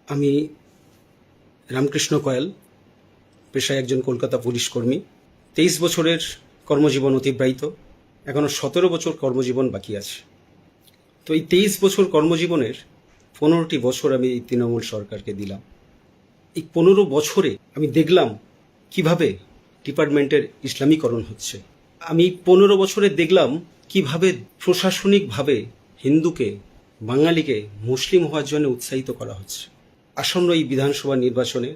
আমি রামকৃষ্ণ কয়াল, পেশায় একজন কলকাতা পুলিশ কর্মী। 23 বছরের কর্মজীবন অতিবাহিত, এখনো 17 বছর কর্মজীবন বাকি আছে। তো এই 23 বছর কর্মজীবনের 15টি বছর আমি এই তৃণমূল সরকারকে দিলাম। এই 15 বছরে আমি দেখলাম কিভাবে ডিপার্টমেন্টের ইসলামীকরণ হচ্ছে। আমি 15 বছরে দেখলাম কিভাবে প্রশাসনিকভাবে হিন্দুকে, বাঙালিকে মুসলিম হওয়ার জন্য উৎসাহিত করা হচ্ছে। আসন্ন এই বিধানসভা নির্বাচনে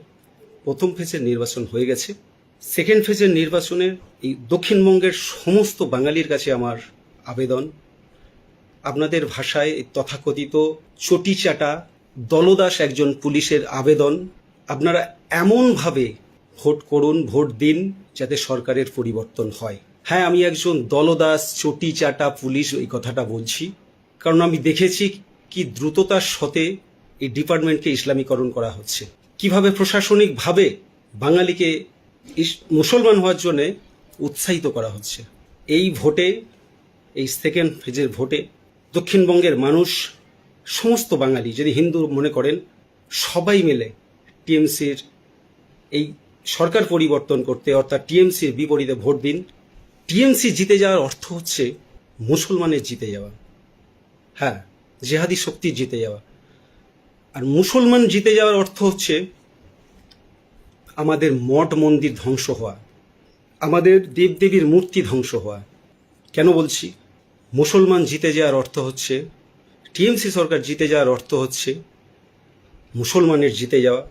প্রথম ফেজের নির্বাচন হয়ে গেছে। সেকেন্ড ফেজের নির্বাচনের এই দক্ষিণবঙ্গের সমস্ত বাঙালির কাছে আমার আবেদন, আপনাদের ভাষায় তথাকথিত চটিচাটা দলদাস একজন পুলিশের আবেদন, আপনারা এমনভাবে ভোট করুন, ভোট দিন যাতে সরকারের পরিবর্তন হয়। হ্যাঁ, আমি একজন দলদাস চটিচাটা পুলিশ এই কথাটা বলছি, কারণ আমি দেখেছি কি দ্রুততার সাথে এই ডিপার্টমেন্টকে ইসলামীকরণ করা হচ্ছে, কিভাবে প্রশাসনিকভাবে বাঙালিকে মুসলমান হওয়ার জন্য উৎসাহিত করা হচ্ছে। এই ভোটে, এই সেকেন্ড ফেজের ভোটে দক্ষিণবঙ্গের মানুষ, সমস্ত বাঙালি যদি হিন্দু মনে করেন, সবাই মিলে টিএমসির এই সরকার পরিবর্তন করতে অর্থাৎ টিএমসির বিপরীতে ভোট দিন। টিএমসি জিতে যাওয়ার অর্থ হচ্ছে মুসলমানের জিতে যাওয়া, হ্যাঁ, জেহাদি শক্তির জিতে যাওয়া। আর মুসলমান জিতে যাওয়ার অর্থ হচ্ছে আমাদের মঠ মন্দির ধ্বংস হওয়া, আমাদের দেবদেবীর মূর্তি ধ্বংস হওয়া। কেন বলছি মুসলমান জিতে যাওয়ার অর্থ হচ্ছে, টিএমসি সরকার জিতে যাওয়ার অর্থ হচ্ছে মুসলমানের জিতে যাওয়া।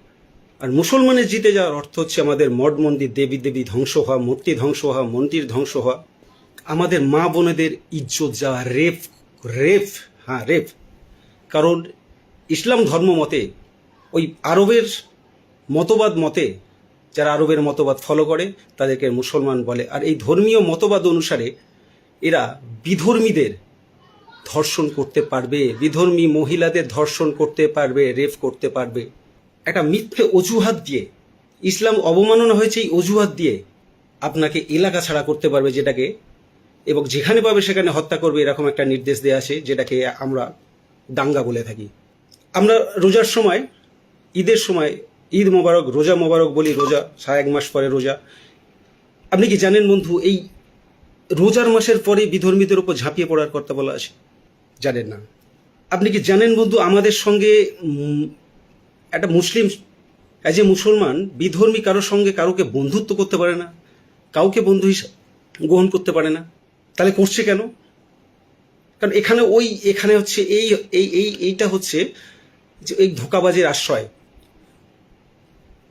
আর মুসলমানের জিতে যাওয়ার অর্থ হচ্ছে আমাদের মঠ মন্দির, দেবী দেবী ধ্বংস হওয়া, মূর্তি ধ্বংস হওয়া, মন্দির ধ্বংস হওয়া, আমাদের মা বোনেদের ইজ্জত যাওয়া, রেপ রেপ হ্যাঁ রেপ। কারণ ইসলাম ধর্ম মতে, ওই আরবের মতবাদ মতে, যারা আরবের মতবাদ ফলো করে তাদেরকে মুসলমান বলে। আর এই ধর্মীয় মতবাদ অনুসারে এরা বিধর্মীদের ধর্ষণ করতে পারবে, বিধর্মী মহিলাদের ধর্ষণ করতে পারবে, রেপ করতে পারবে। একটা মিথ্যে অজুহাত দিয়ে, ইসলাম অবমাননা হয়েছে এই অজুহাত দিয়ে আপনাকে এলাকা ছাড়া করতে পারবে, যেটাকে এবং যেখানে পাবে সেখানে হত্যা করবে, এরকম একটা নির্দেশ দেওয়া আছে, যেটাকে আমরা দাঙ্গা বলে থাকি। আমরা রোজার সময়, ঈদের সময় ঈদ মোবারক, রোজা মোবারক বলি, রোজা 1.5 মাস পরে রোজা। আপনি কি জানেন বন্ধু, এই রোজার মাসের পরে বিধর্মীদের উপর ঝাঁপিয়ে পড়ার কথা বলা আছে? জানেন না। আপনি কি জানেন বন্ধু, আমাদের সঙ্গে একটা মুসলিম, অ্যাজ এ মুসলমান, বিধর্মী কারোর সঙ্গে কারোকে বন্ধুত্ব করতে পারে না, কাউকে বন্ধু হিসেবে গ্রহণ করতে পারে না। তাহলে করছে কেন? কারণ এখানে হচ্ছে এইটা হচ্ছে যে এই ধোঁকাবাজির আশ্রয়।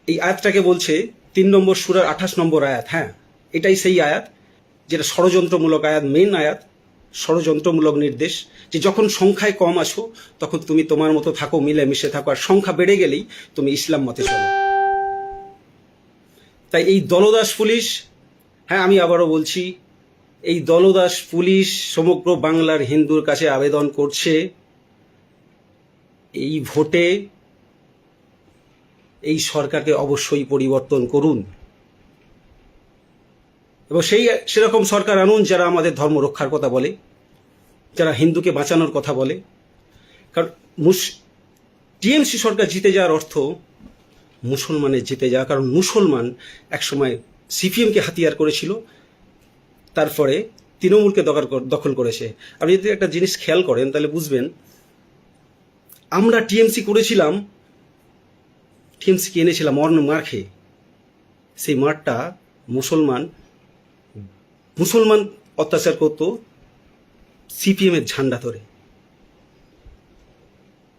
এই আয়াতটাকে বলছে 3 নম্বর সূরার 28 নম্বর আয়াত। হ্যাঁ, এটাই সেই আয়াত যেটা ষড়যন্ত্রমূলক আয়াত, মেন আয়াত, ষড়যন্ত্রমূলক নির্দেশ, যে যখন সংখ্যায় কম আসো তখন তুমি তোমার মতো থাকো, মিলেমিশে থাকো, আর সংখ্যা বেড়ে গেলেই তুমি ইসলাম মতে চলো। তাই এই দলদাস পুলিশ, হ্যাঁ আমি আবারও বলছি, এই দলদাস পুলিশ সমগ্র বাংলার হিন্দুর কাছে আবেদন করছে, এই ভোটে এই সরকারকে অবশ্যই পরিবর্তন করুন এবং সেরকম সরকার আনুন যারা আমাদের ধর্ম রক্ষার কথা বলে, যারা হিন্দুকে বাঁচানোর কথা বলে। কারণ টিএমসি সরকার জিতে যাওয়ার অর্থ মুসলমানের জিতে যাওয়া। কারণ মুসলমান একসময় সিপিএমকে হাতিয়ার করেছিল, তারপরে তৃণমূলকে দখল করেছে। আপনি যদি একটা জিনিস খেয়াল করেন তাহলে বুঝবেন, আমরা টিএমসি করেছিলাম, টিএমসিকে এনেছিলাম মার খেয়ে। সেই মারটা মুসলমান অত্যাচার করতো সিপিএমের ঝান্ডা ধরে,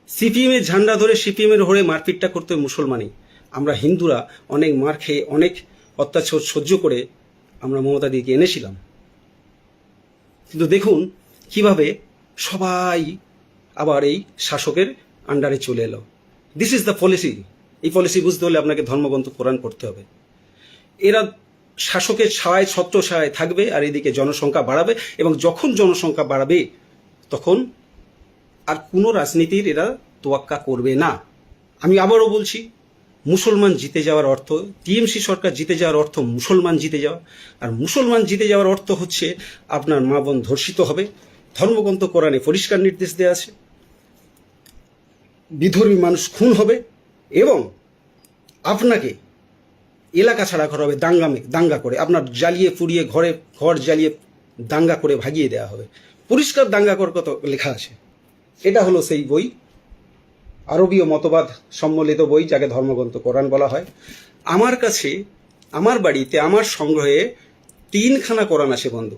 সিপিএমের ঝান্ডা ধরে সিপিএমের হয়ে মারপিটটা করতে মুসলমানই। আমরা হিন্দুরা অনেক মার খেয়ে, অনেক অত্যাচার সহ্য করে আমরা মমতা দিকে এনেছিলাম। কিন্তু দেখুন কিভাবে সবাই আবার এই শাসকের আন্ডারে চলে এলো। This is the policy. এই পলিসি বুঝতে হলে আপনাকে ধর্মগ্রন্থ কোরআন পড়তে হবে। এরা শাসকের ছায়, ছত্র ছায় থাকবে, আর এদিকে জনসংখ্যা বাড়াবে, এবং যখন জনসংখ্যা বাড়াবে তখন আর কোনো রাজনীতির এরা তোয়াক্কা করবে না। আমি আবারও বলছি, মুসলমান জিতে যাওয়ার অর্থ, টিএমসি সরকার জিতে যাওয়ার অর্থ মুসলমান জিতে যাওয়া। আর মুসলমান জিতে যাওয়ার অর্থ হচ্ছে আপনার মা বোন ধর্ষিত হবে। ধর্মগ্রন্থ কোরআনে পরিষ্কার নির্দেশ দেওয়া আছে, বিধর্মী মানুষ খুন হবে, এবং আপনাকে এলাকা ছাড়া করা হবে দাঙ্গা করে, আপনার জ্বালিয়ে পুড়িয়ে ঘর জ্বালিয়ে দাঙ্গা করে ভাগিয়ে দেওয়া হবে। পরিষ্কার দাঙ্গা কর কত লেখা আছে। এটা হলো সেই বই, আরবীয় মতবাদ সম্মিলিত বই, যাকে ধর্মগ্রন্থ কোরআন বলা হয়। আমার কাছে, আমার বাড়িতে, আমার সংগ্রহে 3খানা কোরআন আছে বন্ধু।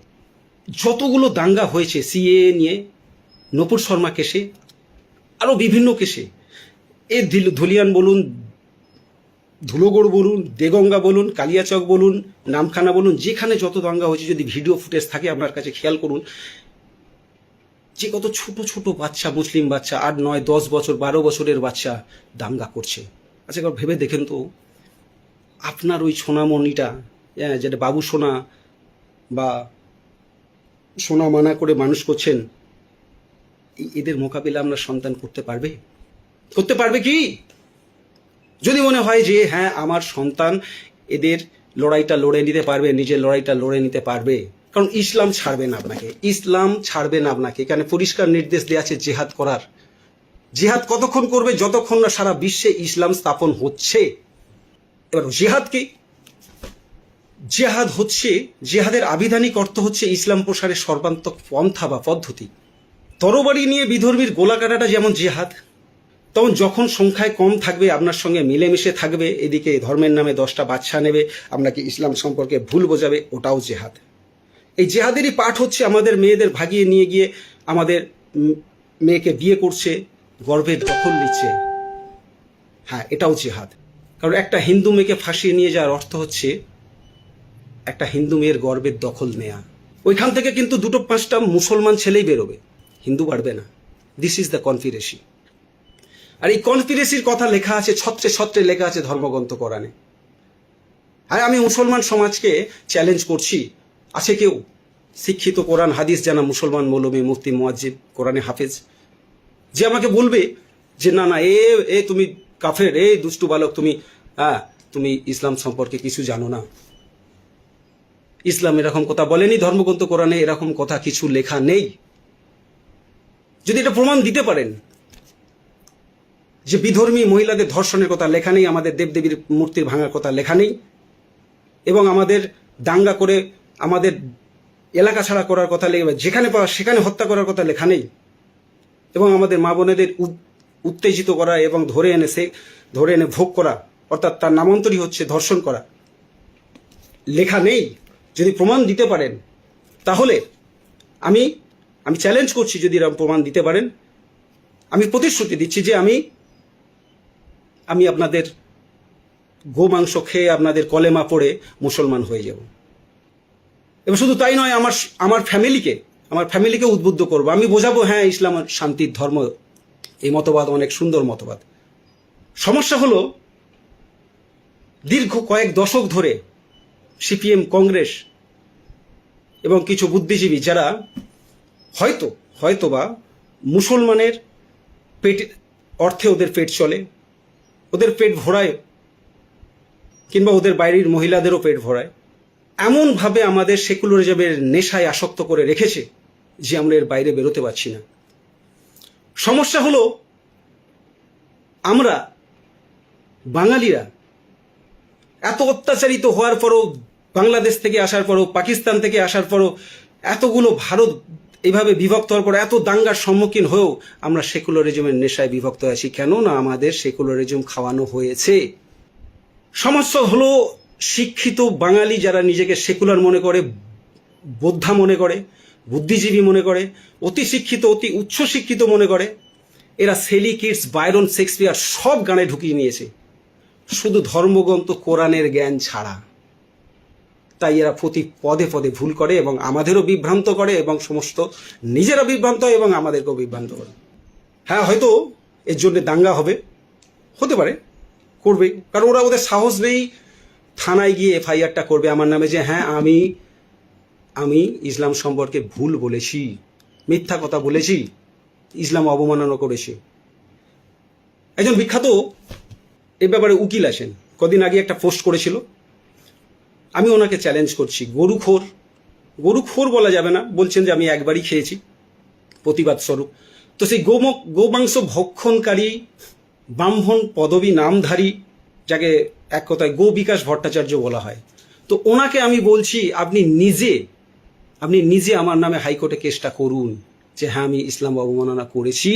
যতগুলো দাঙ্গা হয়েছে সিএ নিয়ে, নূপুর শর্মা কেসে, আরও বিভিন্ন কেসে, এ ধুলিয়ান বলুন, ধুলোগড় বলুন, দেগঙ্গা বলুন, কালিয়াচক বলুন, নামখানা বলুন, যেখানে যত দাঙ্গা হয়েছে, যদি ভিডিও ফুটেজ থাকে আপনার কাছে খেয়াল করুন, যে কত ছোট ছোট বাচ্চা, মুসলিম বাচ্চা, 8, 9, 10 বছর, 12 বছরের বাচ্চা দাঙ্গা করছে। আচ্ছা একবার ভেবে দেখেন তো, আপনার ওই সোনামণিটা, যেটা বাবু সোনা বা সোনা মানা করে মানুষ করছেন, এদের মোকাবিলা আপনার সন্তান করতে পারবে কি? যদি মনে হয় যে হ্যাঁ আমার সন্তান এদের লড়াইটা লড়ে নিতে পারবে, নিজের লড়াইটা লড়ে নিতে পারবে, কারণ ইসলাম ছাড়বে না আপনাকে। এখানে পরিষ্কার নির্দেশ দেওয়া আছে জেহাদ করার। জেহাদ কতক্ষণ করবে? যতক্ষণ না সারা বিশ্বে ইসলাম স্থাপন হচ্ছে। এবার জেহাদ কি? জেহাদের আবিধানিক অর্থ হচ্ছে ইসলাম প্রসারের সর্বান্তক পন্থা বা পদ্ধতি। তরবারি নিয়ে বিধর্মীর গোলা কাটাটা যেমন জেহাদ, তখন যখন সংখ্যায় কম থাকবে, আপনার সঙ্গে মিলেমিশে থাকবে, এদিকে ধর্মের নামে 10টা বাচ্চা নেবে, আপনাকে ইসলাম সম্পর্কে ভুল বোঝাবে, ওটাও জেহাদ। এই জেহাদেরই পাঠ হচ্ছে আমাদের মেয়েদের ভাগিয়ে নিয়ে গিয়ে আমাদের মেয়েকে বিয়ে করছে, গর্ভের দখল নিচ্ছে। হ্যাঁ, এটাও জেহাদ। কারণ একটা হিন্দু মেয়েকে ফাঁসিয়ে নিয়ে যাওয়ার অর্থ হচ্ছে একটা হিন্দু মেয়ের গর্ভের দখল নেয়া। ওইখান থেকে কিন্তু 2-5টা মুসলমান ছেলেই বেরোবে, হিন্দু বাড়বে না। This is the conspiracy. আর এই কনফিরেসির কথা লেখা আছে, ছত্রে ছত্রে লেখা আছে ধর্মগ্রন্থ কোরআনে। আর আমি মুসলমান সমাজকে চ্যালেঞ্জ করছি, আছে কেউ শিক্ষিত কোরআন হাদিস জানা মুসলমান মৌলবী, মুফতি, মুয়াজ্জিব, কোরআনে হাফেজ, যে আমাকে বলবে যে না না এ তুমি কাফের, দুষ্টু বালক, তুমি ইসলাম সম্পর্কে কিছু জানো না। ইসলাম এরকম কথা বলেনি, ধর্মগ্রন্থ কোরআনে এরকম কথা কিছু লেখা নেই। যদি এটা প্রমাণ দিতে পারেন যে বিধর্মী মহিলাদের ধর্ষণের কথা লেখা নেই, আমাদের দেবদেবীর মূর্তির ভাঙার কথা লেখা নেই, এবং আমাদের দাঙ্গা করে আমাদের এলাকা ছাড়া করার কথা লেখা, যেখানে পাওয়া সেখানে হত্যা করার কথা লেখা নেই, এবং আমাদের মা বোনেদের উত্তেজিত করা এবং ধরে এনে ভোগ করা, অর্থাৎ তার নামান্তরই হচ্ছে ধর্ষণ করা, লেখা নেই। যদি প্রমাণ দিতে পারেন তাহলে আমি চ্যালেঞ্জ করছি, যদি এরকম প্রমাণ দিতে পারেন, আমি প্রতিশ্রুতি দিচ্ছি যে আমি আপনাদের গোমাংস খেয়ে, আপনাদের কলেমা পড়ে মুসলমান হয়ে যাব। এবং শুধু তাই নয়, আমার ফ্যামিলিকে উদ্বুদ্ধ করবো। আমি বোঝাবো হ্যাঁ ইসলাম শান্তির ধর্ম, এই মতবাদ অনেক সুন্দর মতবাদ। সমস্যা হলো দীর্ঘ কয়েক দশক ধরে সিপিএম, কংগ্রেস এবং কিছু বুদ্ধিজীবী, যারা হয়তোবা মুসলমানের অর্থে ওদের পেট চলে, ওদের পেট ভরায়, কিংবা ওদের বাইরের মহিলাদেরও পেট ভরায়, এমনভাবে আমাদের সেকুলারিজমের নেশায় আসক্ত করে রেখেছে যে আমরা এর বাইরে বেরোতে পারছি না। সমস্যা হলো আমরা বাঙালিরা এত অত্যাচারিত হওয়ার পরও, বাংলাদেশ থেকে আসার পরও, পাকিস্তান থেকে আসার পরও, এতগুলো ভারত এইভাবে বিভক্ত হওয়ার পর, এত দাঙ্গার সম্মুখীন হয়েও আমরা সেকুলারিজমের নেশায় বিভক্ত আছি। কেন না আমাদের সেকুলারিজম খাওয়ানো হয়েছে। সমস্যা হলো শিক্ষিত বাঙালি যারা নিজেকে সেকুলার মনে করে, বোদ্ধা মনে করে, বুদ্ধিজীবী মনে করে, অতি শিক্ষিত, অতি উচ্চ শিক্ষিত মনে করে, এরা সেলি, কিটস, বায়রন, শেক্সপিয়ার সব গানে ঢুকিয়ে নিয়েছে, শুধু ধর্মগ্রন্থ কোরআনের জ্ঞান ছাড়া। তাই এরা প্রতি পদে পদে ভুল করে এবং আমাদেরও বিভ্রান্ত করে, এবং সমস্ত নিজেরা বিভ্রান্ত হয় এবং আমাদেরকেও বিভ্রান্ত করে। হ্যাঁ, হয়তো এর জন্য দাঙ্গা হতে পারে, করবে, কারণ ওদের সাহস নেই থানায় গিয়ে এফআইআরটা করবে আমার নামে, যে হ্যাঁ আমি ইসলাম সম্পর্কে ভুল বলেছি, মিথ্যা কথা বলেছি, ইসলাম অবমাননা করেছি। একজন বিখ্যাত এ ব্যাপারে উকিল আছেন, কদিন আগে একটা পোস্ট করেছিল। আমি ওনাকে চ্যালেঞ্জ করছি, গরুখোর বলা যাবে না, বলছেন যে আমি একবারই খেয়েছি প্রতিবাদ স্বরূপ। তো সেই গোমাংস ভক্ষণকারী ব্রাহ্মণ পদবী নামধারী, যাকে এক কথায় গো বিকাশ ভট্টাচার্য বলা হয়, তো ওনাকে আমি বলছি আপনি নিজে আমার নামে হাইকোর্টে কেসটা করুন যে হ্যাঁ আমি ইসলাম অবমাননা করেছি।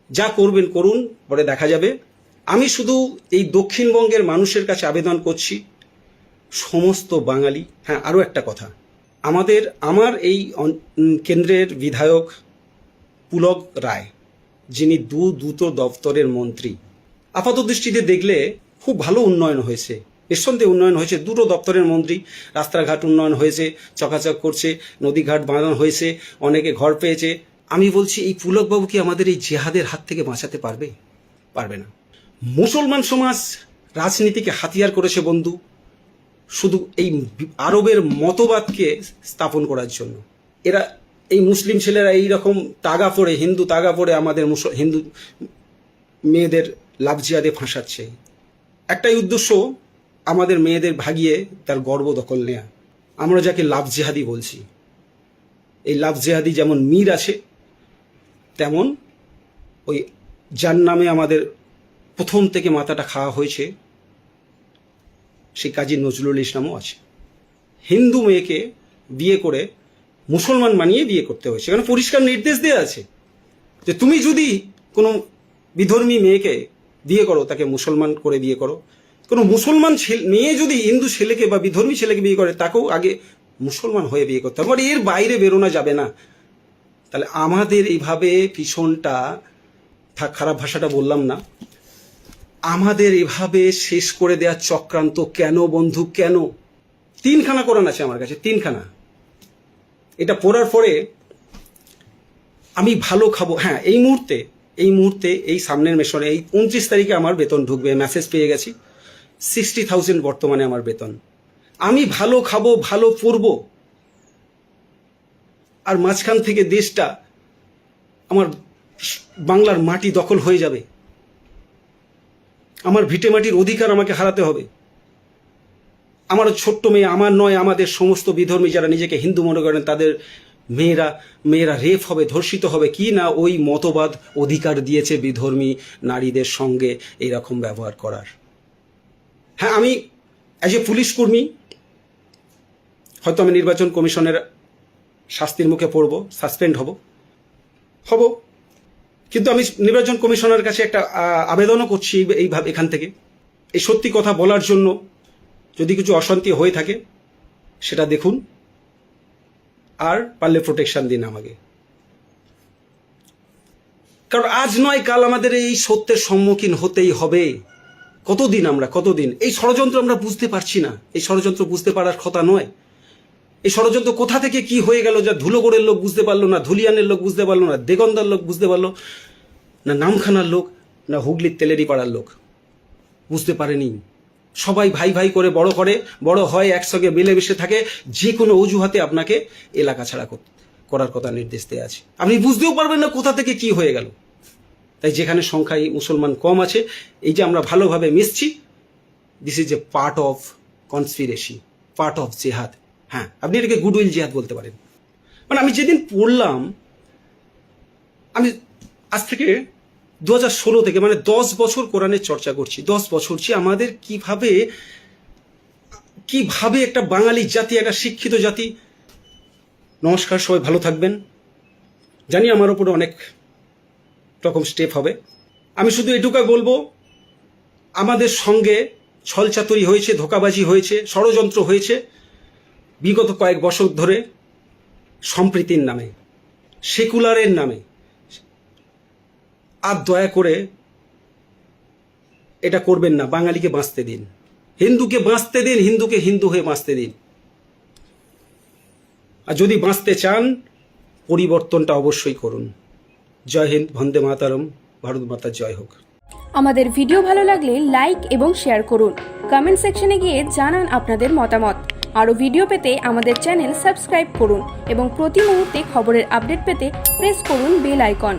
যা করবেন করুন, পরে দেখা যাবে। আমি শুধু এই দক্ষিণবঙ্গের মানুষের কাছে আবেদন করছি, সমস্ত বাঙালি। হ্যাঁ, আরও একটা কথা, আমার এই কেন্দ্রের বিধায়ক পুলক রায়, যিনি দুটো দপ্তরের মন্ত্রী, আপাত দৃষ্টিতে দেখলে খুব ভালো উন্নয়ন হয়েছে, নিঃসন্দেহে উন্নয়ন হয়েছে। দুটো দপ্তরের মন্ত্রী, রাস্তাঘাট উন্নয়ন হয়েছে, চকাচক করছে, নদীঘাট বাঁধানো হয়েছে, অনেকে ঘর পেয়েছে। আমি বলছি এই পুলকবাবু কি আমাদের এই জেহাদের হাত থেকে বাঁচাতে পারবে? পারবে না। মুসলমান সমাজ রাজনীতিকে হাতিয়ার করেছে বন্ধু, শুধু এই আরবের মতবাদকে স্থাপন করার জন্য। এরা এই মুসলিম ছেলেরা এই রকম তাগা পড়ে, হিন্দু তাগা পড়ে আমাদের হিন্দু মেয়েদের লাভ জিহাদে ফাঁসাচ্ছে। একটাই উদ্দেশ্য, আমাদের মেয়েদের ভাগিয়ে তার গর্ব দখল নেয়া। আমরা যাকে লাভ জেহাদি বলছি, এই লাভ জেহাদি যেমন মীর আছে, তেমন ওই যার নামে আমাদের প্রথম থেকে মাথাটা খাওয়া হয়েছে সেই কাজী নজরুল ইসলামও আছে। হিন্দু মেয়েকে বিয়ে করে মুসলমান বানিয়ে বিয়ে করতে হয়েছে, সেখানে পরিষ্কার নির্দেশ দেওয়া আছে যে তুমি যদি কোনো বিধর্মী মেয়েকে বিয়ে করো, তাকে মুসলমান করে বিয়ে করো। কোনো মুসলমান মেয়ে যদি হিন্দু ছেলেকে বা বিধর্মী ছেলেকে বিয়ে করে, তাকেও আগে মুসলমান হয়ে বিয়ে করতে হবে, এর বাইরে বেরোনো যাবে না। তাহলে আমাদের এইভাবে পিছনটা, খারাপ ভাষাটা বললাম না, আমাদের এভাবে শেষ করে দেওয়ার চক্রান্ত কেন বন্ধু, কেন? 3খানা কোরআন আছে আমার কাছে, 3খানা। এটা পড়ার পরে আমি ভালো খাবো। হ্যাঁ, এই মুহূর্তে এই সামনের মেশনে এই 29 তারিখে আমার বেতন ঢুকবে, মেসেজ পেয়ে গেছি। 60,000 বর্তমানে আমার বেতন। আমি ভালো খাবো, ভালো পড়বো, আর মাঝখান থেকে দেশটা, আমার বাংলার মাটি দখল হয়ে যাবে, আমার ভিটে মাটির অধিকার আমাকে হারাতে হবে। আমার ছোট্ট মেয়ে আমার নয়, আমাদের সমস্ত বিধর্মী যারা নিজেকে হিন্দু মনে করেন, তাদের মেয়েরা রেপ হবে, ধর্ষিত হবে। কি না ওই মতবাদ অধিকার দিয়েছে বিধর্মী নারীদের সঙ্গে এইরকম ব্যবহার করার। হ্যাঁ, আমি অ্যাজ এ পুলিশ কর্মী হয়তো আমি নির্বাচন কমিশনের শাস্তির মুখে পড়ব, সাসপেন্ড হব, কিন্তু আমি নির্বাচন কমিশনের কাছে একটা আবেদনও করছি এইভাবে, এখান থেকে এই সত্যি কথা বলার জন্য। যদি কিছু অশান্তি হয়ে থাকে সেটা দেখুন, আর পারলে প্রোটেকশন দিন আমাকে। কারণ আজ নয় কাল আমাদের এই সত্যের সম্মুখীন হতেই হবে। কতদিন এই ষড়যন্ত্র আমরা বুঝতে পারছি না। এই ষড়যন্ত্র বুঝতে পারার কথা নয়। এই ষড়যন্ত্র কোথা থেকে কি হয়ে গেল, যা ধুলোগড়ের লোক বুঝতে পারলো না, ধুলিয়ানের লোক বুঝতে পারলো না, দেগন্দার লোক বুঝতে পারলো না, নামখানার লোক না, হুগলির তেলেরি পাড়ার লোক বুঝতে পারেনি। সবাই ভাই করে বড় হয়, একসঙ্গে মিলেমিশে থাকে, যে কোনো অজুহাতে আপনাকে এলাকা ছাড়া করার কথা নির্দেশ দেওয়া আছে। আপনি বুঝতেও পারবেন না কোথা থেকে কি হয়ে গেল। তাই যেখানে সংখ্যায় মুসলমান কম আছে, এই যে আমরা ভালোভাবে মিশছি, this is a part of conspiracy, part of জেহাদ। হ্যাঁ, আপনি এটাকে গুডউইল জেহাদ বলতে পারেন। মানে আমি যেদিন পড়লাম, আমি আজ থেকে 2016 থেকে, মানে 10 বছর কোরআনের চর্চা করছি, 10 বছর। আমাদের কিভাবে একটা বাঙালি জাতি, একটা শিক্ষিত জাতি। নমস্কার, সবাই ভালো থাকবেন। জানি আমার উপরে অনেক রকম স্টেপ হবে। আমি শুধু এটুকুই বলবো, আমাদের সঙ্গে ছলচাতুরি হয়েছে, ধোঁকাবাজি হয়েছে, ষড়যন্ত্র হয়েছে বিগত কয়েক বছর ধরে, সম্প্রীতির নামে, সেকুলারের নামে। আর দয়া করে এটা করবেন না। বাঙালিকে বাঁচতে দিন, হিন্দুকে বাঁচতে দিন, হিন্দুকে হিন্দু হয়ে বাঁচতে দিন। আর যদি বাঁচতে চান, পরিবর্তনটা অবশ্যই করুন। জয় হিন্দ, বন্দে মাতরম, ভারত মাতা জয় হোক। আমাদের ভিডিও ভালো লাগলে লাইক এবং শেয়ার করুন। কমেন্ট সেকশনে গিয়ে জানান আপনাদের মতামত। আরও ভিডিও পেতে আমাদের চ্যানেল সাবস্ক্রাইব করুন এবং প্রতি মুহূর্তে খবরের আপডেট পেতে প্রেস করুন বেল আইকন।